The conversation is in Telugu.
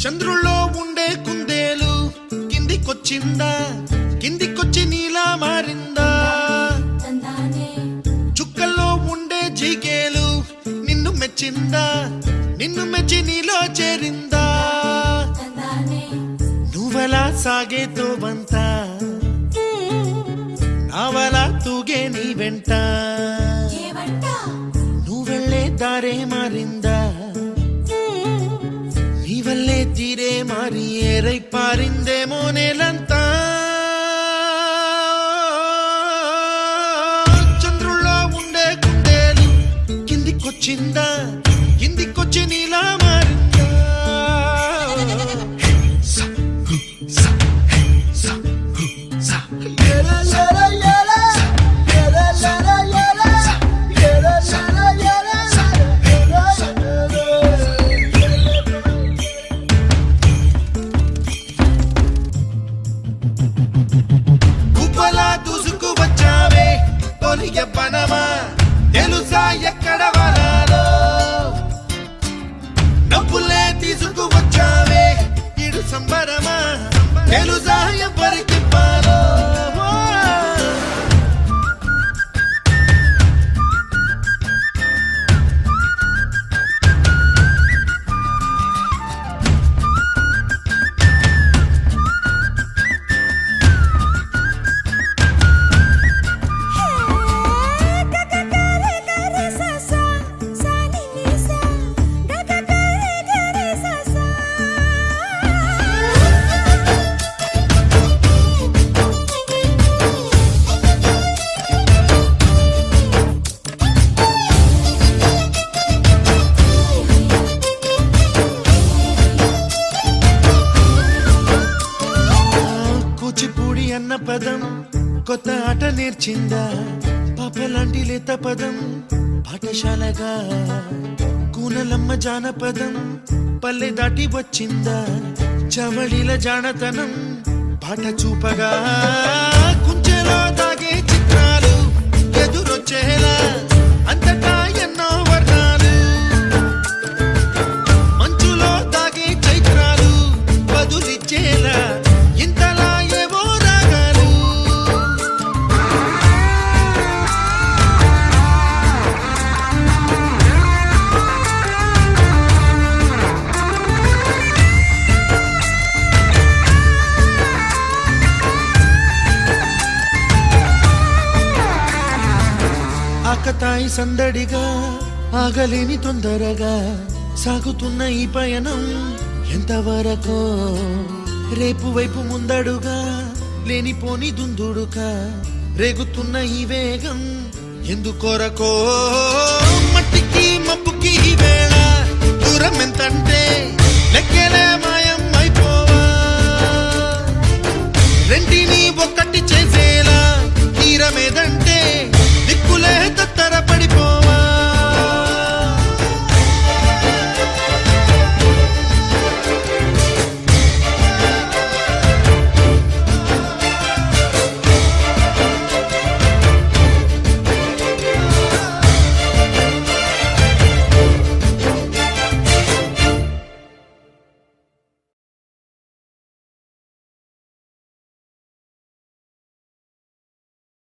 చంద్రుల్లో ఉండే కుందేలు కిందికొచ్చిందా, కిందికొచ్చి నీలా మారిందా? చుక్కల్లో ఉండే జిగేలు నిన్ను మెచ్చిందా, నిన్ను మెచ్చి నీలో చేరిందా? నువ్వలా సాగేతో బంత, నావలా తూగే నీ వెంట, నువ్వెళ్ళే దారే మారిందా, నీవల్లే తీరే మారి ఏరై పారిందేమో నేలంతా. చంద్రుల్లో ఉండే కుందేలు కిందికొచ్చిందా, కిందికొచ్చి నీలా మారిందా? పనమా తెలుసా ఎక్కడ వరాలో, నవ్వులే తీసుకువచ్చావే ఇడు సంబరమా తెలుసా ఎవరికి పాలో? అన్న పదం కొత్త ఆట నేర్చిందా, పాపలాంటి లేత పదం పాఠశాలగా, కూనలమ్మ జానపదం పల్లె దాటి వచ్చిందా, చవళిల జానతనం పాట చూపగా, కుంచెలో దాగే చిత్రాలు ఎదురొచ్చేలా అంతటా ఎన్నో వర్ణాలు, మంచులో దాగే చైత్రాలు బదులిచ్చేలా ఇంతలా ఆకతాయి సందడిగా ఆగలేని తొందరగా సాగుతున్న ఈ పయనం ఎంతవరకో, రేపు వైపు ముందడుగా లేనిపోని దుందుడుగా రేగుతున్న ఈ వేగం ఎందుకొరకో? మట్టికి మబ్బుకి ఈ వేళ దూరం ఎంతంటే లెక్కలే మాయం అయిపోవా, రెంటిని ఒక్కటి